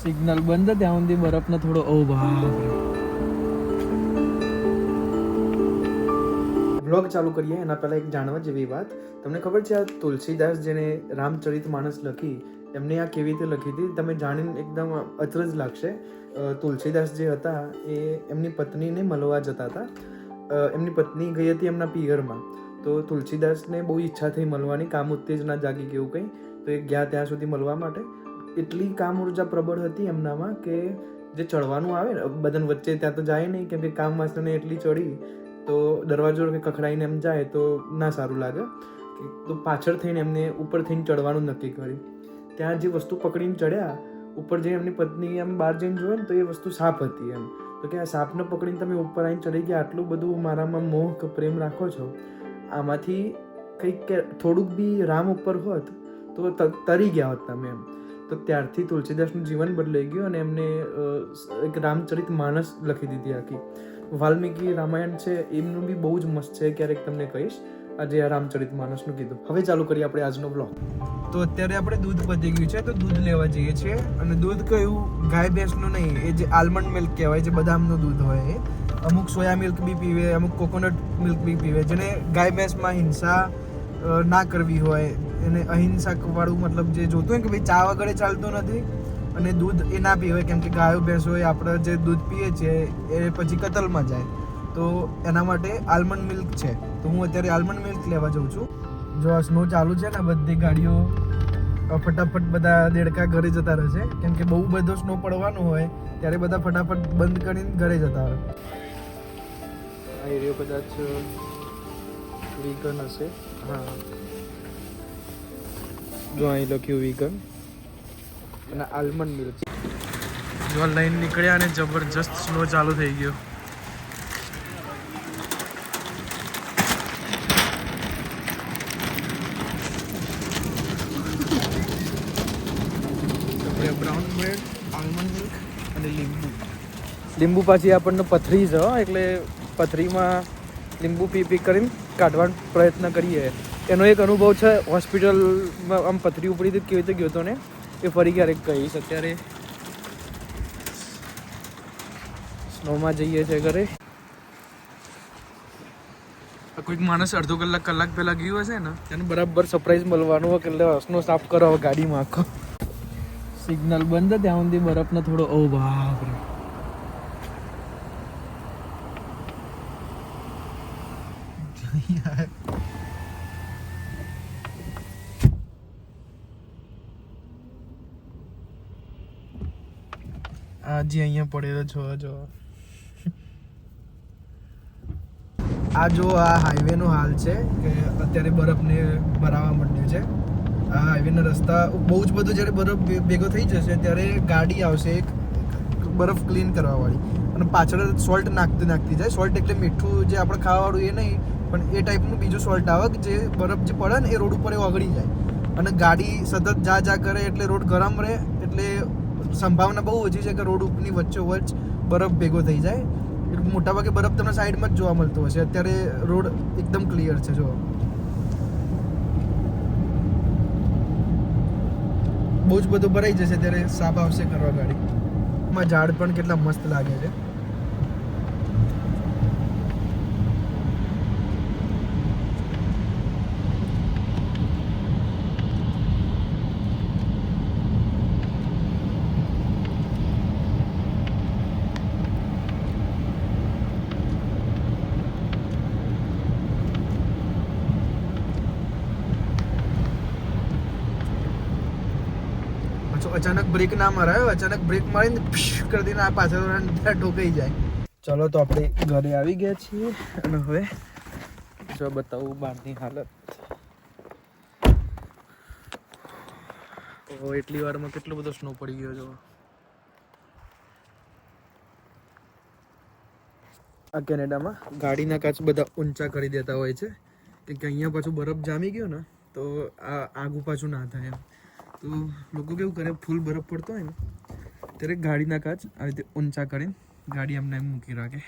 Signal બંધ ત્યાં સુધી બરફનો થોડો ઓ બાપ રે. વ્લોગ ચાલુ કરીએ એના પહેલાં એક જાણવા જેવી વાત. તમને ખબર છે આ તુલસીદાસ જેને રામચરિતમાનસ લખી એમને આ કેવી રીતે લખી હતી તમે જાણીને એકદમ અચરજ લાગશે. તુલસીદાસ જે હતા એ એમની પત્નીને મળવા જતા હતા. એમની પત્ની ગઈ હતી એમના પિયરમાં, તો તુલસીદાસને બહુ ઈચ્છા થઈ મળવાની, કામ ઉત્તેજના જાગી કે એવું કંઈ, તો એ ગયા ત્યાં સુધી મળવા માટે. એટલી કામ ઉર્જા પ્રબળ હતી એમનામાં કે જે ચડવાનું આવે ને બધાને વચ્ચે ત્યાં તો જાય નહીં, કેમ કે કામ વાસણે એટલી ચડી તો દરવાજો કખડાઈને એમ જાય તો ના સારું લાગે. તો પાછળ થઈને એમને ઉપર થઈને ચડવાનું નક્કી કર્યું. ત્યાં જે વસ્તુ પકડીને ચડ્યા ઉપર જઈને એમની પત્ની એમ બહાર જઈને જોયે ને તો એ વસ્તુ સાપ હતી એમ. તો કે આ સાપને પકડીને તમે ઉપર આવીને ચડી ગયા, આટલું બધું મારામાં મોહ કે પ્રેમ રાખો છો, આમાંથી કંઈક થોડુંક બી રામ ઉપર હોત તો તરી ગયા હોત તમે એમ. તો ત્યારથી તુલસીદાસનું જીવન બદલાઈ ગયું અને એમને એક રામચરિત માનસ લખી દીધી આખી. વાલ્મીકી રામાયણ છે એમનું બી બહુ જ મસ્ત છે, ક્યારેક તમને કહીશ. આજે આ રામચરિત માનસનું કીધું. હવે ચાલુ કરીએ આપણે આજનો બ્લોગ. તો અત્યારે આપણે દૂધ પતી ગયું છે તો દૂધ લેવા જઈએ છીએ. અને દૂધ કયું ગાય ભેંસનું નહીં, એ જે આલમંડ મિલ્ક કહેવાય, જે બદામનું દૂધ હોય એ. અમુક સોયા મિલ્ક બી પીવે, અમુક કોકોનટ મિલ્ક બી પીવે. જેને ગાય ભેંસમાં હિંસા ના કરવી હોય, એને અહિંસા વાળું મતલબ જે જોતું હોય કે ભાઈ ચા વગર ચાલતું નથી અને દૂધ એ ના પીવે, કેમ કે ગાયો ભેંસો એ આપણે જે દૂધ પીએ છીએ એ પછી કતલમાં જાય, તો એના માટે આલમંડ મિલ્ક છે. તો હું અત્યારે આલમંડ મિલ્ક લેવા જાઉં છું. જો આ સ્નો ચાલુ છે ને, બધી ગાડીઓ ફટાફટ બધા દેડકા ઘરે જતા રહેશે, કેમ કે બહુ બધો સ્નો પડવાનો હોય ત્યારે બધા ફટાફટ બંધ કરીને ઘરે જતા રહે. આ એરિયો કદાચ વીગન હશે. હા, જો અહીં લખ્યું વીગન અને આલમંડ મિલ્ક. જો લાઈન નીકળ્યા અને જબરજસ્ત સ્નો ચાલુ થઈ ગયો. બ્રાઉન બ્રેડ, આલમંડ મિલ્ક અને લીંબુ પાછી આપણને પથરી છે, એટલે પથરીમાં લીંબુ પી કરીને કાઢવાનો પ્રયત્ન કરીએ. એનો એક અનુભવ છે હોસ્પિટલમાં, આમ પથરી ઉપડી હતી કેવી રીતે ગયો હતો ને, એ ફરી ક્યારેક કહીશ. અત્યારે સ્નોમાં જઈએ છીએ ઘરે. કોઈક માણસ અડધો કલાક પહેલાં ગયું હશે ને, એને બરાબર સરપ્રાઈઝ મળવાનું હોય કે સ્નો સાફ કરો ગાડીમાં આખો. સિગ્નલ બંધ ત્યાં સુધી બરફનો થોડો ઓ બાપ રે. આજે અહીંયા પડેલો છો જો. આ જો આ હાઈવેનો હાલ છે કે અત્યારે બરફને ભરાવા માંડ્યો છે. આ હાઈવેના રસ્તા બહુ જ બધું, જ્યારે બરફ ભેગો થઈ જશે ત્યારે ગાડી આવશે એક બરફ ક્લીન કરવાવાળી, અને પાછળ સોલ્ટ નાખતી જાય. સોલ્ટ એટલે મીઠું જે આપણે ખાવાવાળું એ નહીં, પણ એ ટાઈપનું બીજું સોલ્ટ આવે કે જે બરફ જે પડે ને એ રોડ ઉપર એ ઓગળી જાય. અને ગાડી સતત જા કરે એટલે રોડ ગરમ રહે, એટલે સંભાવના બહુ ઓછી છે કે રોડ ઉપરની વચ્ચોવચ્ચ બરફ ભેગો થઈ જાય. મોટાભાગે બરફ તમને સાઈડમાં જ જોવા મળતો હશે. અત્યારે રોડ એકદમ ક્લિયર છે. જો બહુ જ બધું ભરાઈ જશે ત્યારે સાફ આવશે કરવા ગાડીમાં. ઝાડ પણ કેટલા મસ્ત લાગે છે. અચાનક બ્રેક ના મરાયો, અચાનક બ્રેક મારીને કરી દઈને આ પાછળ ઠોકાઈ જાય. ચલો તો આપણે ઘરે આવી ગયા છીએ અને હવે જો બતાવું બહારની હાલત. એટલી વારમાં કેટલો બધો સ્નો પડી ગયો જો. આ કેનેડામાં ગાડીના કાચ બધા ઊંચા કરી દેતા હોય છે, કેમ કે અહીંયા પાછું બરફ જામી ગયો ને તો આ આગું પાછું ના થાય એમ. તો લોકો કેવું કરે, ફૂલ બરફ પડતો હોય ને ત્યારે ગાડીના કાચ આવી રીતે ઊંચા કરીને ગાડી એમને એમ મૂકી રાખે.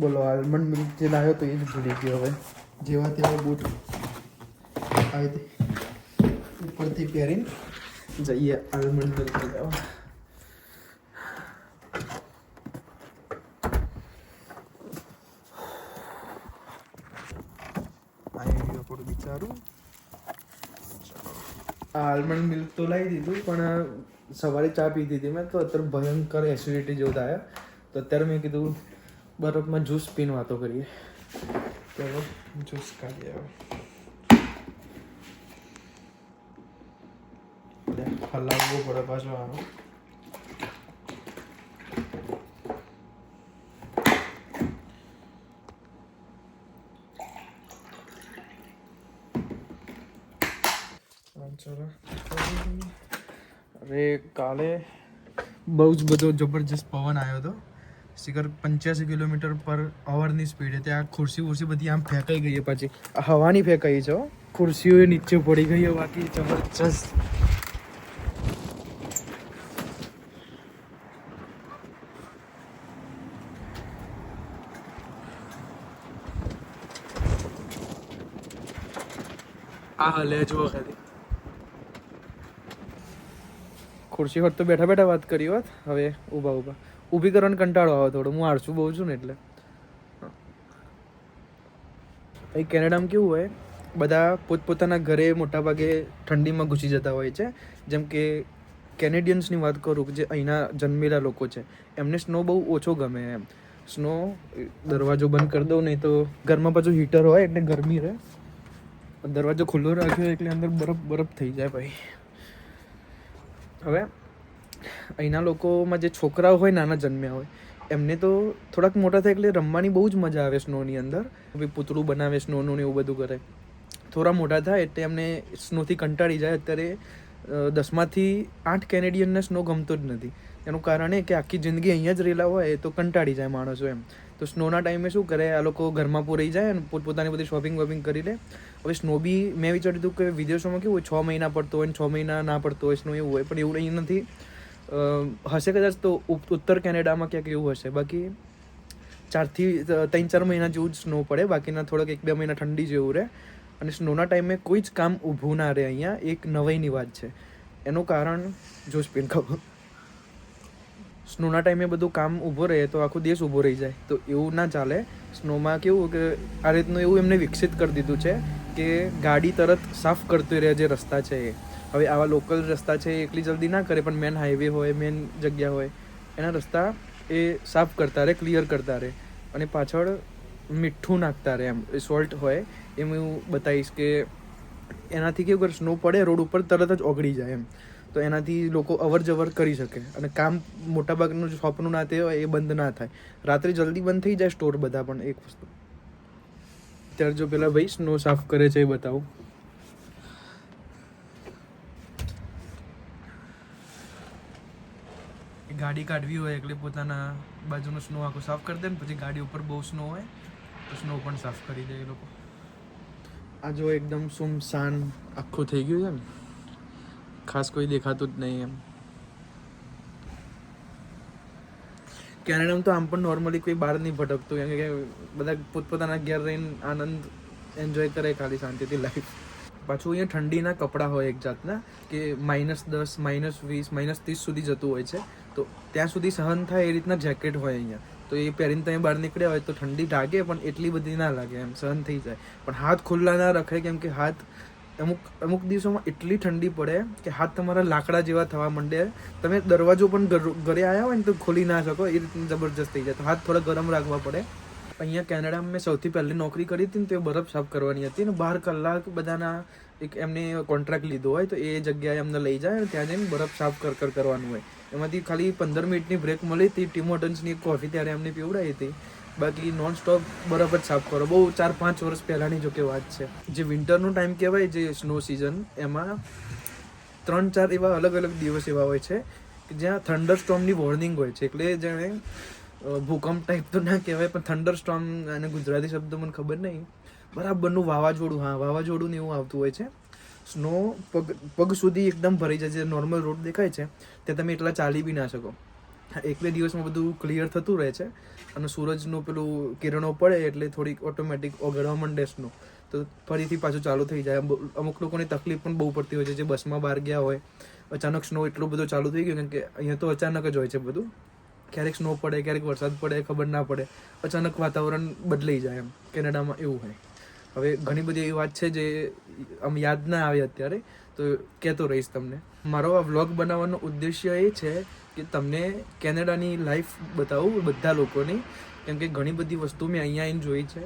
બોલો, આલમંડ મિલ્ક જે લાવ્યો તો એ જ ભૂલી ગયો. હવે જેવા તેવા બૂટ આવી ઉપરથી પહેરીને જઈએ આલમંડ મિલ્ક લેવા. બિચારું આલમંડ મિલ્ક તો લાવી દીધું, પણ સવારે ચા પીધી હતી મેં, તો અત્યારે ભયંકર એસિડિટી જેવું થાય. તો અત્યારે મેં કીધું બરફમાં જ્યુસ પીને વાતો કરીએ. ચાલો જ્યુસ કાઢીએ. હલાવવો પડે પાછો આનો. અરે કાલે બહુ જ બધો જબરજસ્ત પવન આવ્યો હતો. શિખર 85 કિલોમીટર પર અવરની સ્પીડે. ત્યાં ખુરશી બધી આમ ફેંકાઈ ગઈ. પાછી હવાની ફેંકાઈ છે. ખુરશીઓ નીચે પડી ગઈ. બાકી જબરજસ્ત. આ હલે જુઓ ખાલી. ખુરશી પર તો બેઠા બેઠા વાત કરી હોત. હવે ઊભી કરવાનો કંટાળો આવે થોડો. હું આળસુ બહુ છું ને એટલે. અહીં કેનેડામાં કેવું હોય, બધા પોતપોતાના ઘરે મોટાભાગે ઠંડીમાં ઘૂસી જતા હોય છે. જેમ કે કેનેડિયન્સની વાત કરું, જે અહીંના જન્મેલા લોકો છે, એમને સ્નો બહુ ઓછો ગમે એમ. સ્નો દરવાજો બંધ કરી દઉં, નહીં તો ઘરમાં પાછું હીટર હોય એટલે ગરમી રહે. દરવાજો ખુલ્લો રાખ્યો એટલે અંદર બરફ થઈ જાય ભાઈ. હવે અહીંના લોકોમાં જે છોકરાઓ હોય, નાના જન્મ્યા હોય, એમને તો થોડાક મોટા થાય એટલે રમવાની બહુ જ મજા આવે સ્નોની અંદર. પૂતળું બનાવે સ્નોનું ને એવું બધું કરે. થોડા મોટા થાય એટલે એમને સ્નોથી કંટાળી જાય. અત્યારે 10માંથી 8 કેનેડિયનને સ્નો ગમતો જ નથી. એનું કારણ એ કે આખી જિંદગી અહીંયા જ રહેલા હોય તો કંટાળી જાય માણસો એમ. તો સ્નોના ટાઈમે શું કરે, આ લોકો ઘરમાં પૂરાઈ જાય અને પોતપોતાની બધી શોપિંગ કરી લે. હવે સ્નો બી મેં વિચાર્યું હતું કે વિદેશોમાં કેવું હોય, 6 મહિના પડતો હોય ને 6 મહિના ના પડતો હોય સ્નો, એવું હોય. પણ એવું અહીં નથી. હશે કદાચ તો ઉત્તર કેનેડામાં ક્યાંક એવું હશે. બાકી 3-4 મહિના જેવું જ સ્નો પડે. બાકીના થોડાક 1-2 મહિના ઠંડી જેવું રહે. અને સ્નોના ટાઈમે કોઈ જ કામ ઊભું ના રહે અહીંયા. એક નવાઈની વાત છે. એનું કારણ જો સ્પેન ખબર, સ્નોના ટાઈમે બધું કામ ઊભો રહે તો આખો દેશ ઊભો રહી જાય. તો એવું ના ચાલે. સ્નોમાં કેવું કે આ રીતનું એવું એમને વિકસિત કરી દીધું છે કે ગાડી તરત સાફ કરતી રહે જે રસ્તા છે એ. હવે આવા લોકલ રસ્તા છે એ એટલી જલ્દી ના કરે, પણ મેન હાઈવે હોય, મેન જગ્યા હોય, એના રસ્તા એ સાફ કરતા રહે, ક્લિયર કરતા રહે. અને પાછળ મીઠું નાખતા રહે, એમ સોલ્ટ હોય. એમ હું બતાવીશ કે એનાથી કેવું કરે, સ્નો પડે રોડ ઉપર તરત જ ઓગળી જાય એમ. તો એનાથી લોકો અવર જવર કરી શકે. અને કામ મોટાભાગનું શોપનું ના તે હોય એ બંધ ના થાય. રાત્રે જલ્દી બંધ થઈ જાય સ્ટોર બધા. પણ એક વસ્તુ અત્યારે જો પેલા ભાઈ સ્નો સાફ કરે છે એ બતાવું. ગાડી કાઢવી હોય એટલે પોતાના બાજુનો સ્નો આખો સાફ કરી દે ને પછી ગાડી ઉપર બહુ સ્નો હોય તો સ્નો પણ સાફ કરી દે એ લોકો. આ જો એકદમ સુમસાન આખું થઈ ગયું છે ને, ખાસ કોઈ દેખાતું જ નહીં એમ. કેનેડામાં તો આમ પણ નોર્મલી કોઈ બહાર નહીં ભટકતું, કેમ કે બધા પોતપોતાના ઘેર રહીને આનંદ એન્જોય કરે ખાલી શાંતિથી લાઈફ. પાછું અહીંયા ઠંડીના કપડાં હોય એક જાતના કે -10, -20, -30 સુધી જતું હોય છે. તો ત્યાં સુધી સહન થાય એ રીતના જેકેટ હોય અહીંયા. તો એ પહેરીને તમે બહાર નીકળ્યા હોય તો ઠંડી લાગે, પણ એટલી બધી ના લાગે એમ, સહન થઈ જાય. પણ હાથ ખુલ્લા ના રખાય, કેમ કે હાથ અમુક દિવસોમાં એટલી ઠંડી પડે કે હાથ તમારા લાકડા જેવા થવા માંડે. તમે દરવાજો પણ ઘરે આવ્યા હોય ને તો ખોલી ના શકો, એ રીતનું જબરજસ્ત થઈ જાય. તો હાથ થોડા ગરમ રાખવા પડે. અહીંયા કેનેડામાં મેં સૌથી પહેલી નોકરી કરી હતી ને, તો એ બરફ સાફ કરવાની હતી ને. 12 કલાક બધાના એક એમને કોન્ટ્રાક્ટ લીધો હોય તો એ જગ્યાએ અમને લઈ જાય અને ત્યાં જઈને બરફ સાફ કરવાનું હોય. એમાંથી ખાલી 15 મિનિટની બ્રેક મળી હતી. ટીમ હોર્ટન્સની એક કોફી ત્યારે એમને પીવડાવી હતી. બાકી નોન સ્ટોપ બરફ જ સાફ કરો. બહુ 4-5 વર્ષ પહેલાંની જોકે વાત છે. જે વિન્ટરનો ટાઈમ કહેવાય, જે સ્નો સિઝન, એમાં 3-4 એવા અલગ અલગ દિવસ એવા હોય છે કે જ્યાં થંડર સ્ટોર્મની વોર્નિંગ હોય છે. એટલે જાણે ભૂકંપ ટાઈપ તો ના કહેવાય, પણ થંડર સ્ટોર્મ, અને ગુજરાતી શબ્દ મને ખબર નહીં, બરાબરનું વાવાઝોડું, હા વાવાઝોડું ને એવું આવતું હોય છે. સ્નો પગ સુધી એકદમ ભરાઈ જાય. જે નોર્મલ રોડ દેખાય છે ત્યાં તમે એટલા ચાલી બી ના શકો. 1-2 દિવસમાં બધું ક્લિયર થતું રહે છે. અને સૂરજનું પેલું કિરણો પડે એટલે થોડીક ઓટોમેટિક ઓગળવા માંડે સ્નો. તો ફરીથી પાછું ચાલુ થઈ જાય. અમુક લોકોને તકલીફ પણ બહુ પડતી હોય છે, જે બસમાં બહાર ગયા હોય, અચાનક સ્નો એટલો બધો ચાલુ થઈ ગયો, કેમ કે અહીંયા તો અચાનક જ હોય છે બધું. ક્યારેક સ્નો પડે, ક્યારેક વરસાદ પડે, ખબર ના પડે, અચાનક વાતાવરણ બદલાઈ જાય. એમ કેનેડામાં એવું હોય. હવે ઘણી બધી એવી વાત છે જે આમ યાદ ના આવે અત્યારે, તો કહેતો રહીશ તમને. મારો આ વ્લોગ બનાવવાનો ઉદ્દેશ્ય એ છે કે તમને કેનેડાની લાઈફ બતાવું બધા લોકોની, કેમ કે ઘણી બધી વસ્તુ મેં અહીંયા આવીને જોઈ છે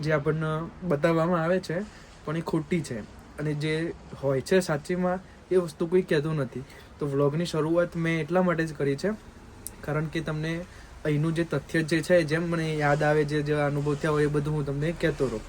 જે આપણને બતાવવામાં આવે છે પણ એ ખોટી છે, અને જે હોય છે સાચીમાં એ વસ્તુ કોઈ કહેતું નથી. તો વ્લોગની શરૂઆત મેં એટલા માટે જ કરી છે કારણ કે તમને અહીંનું જે તથ્ય જે છે, જેમ મને યાદ આવે, જે અનુભવ થયા હોય એ બધું હું તમને કહેતો રહું.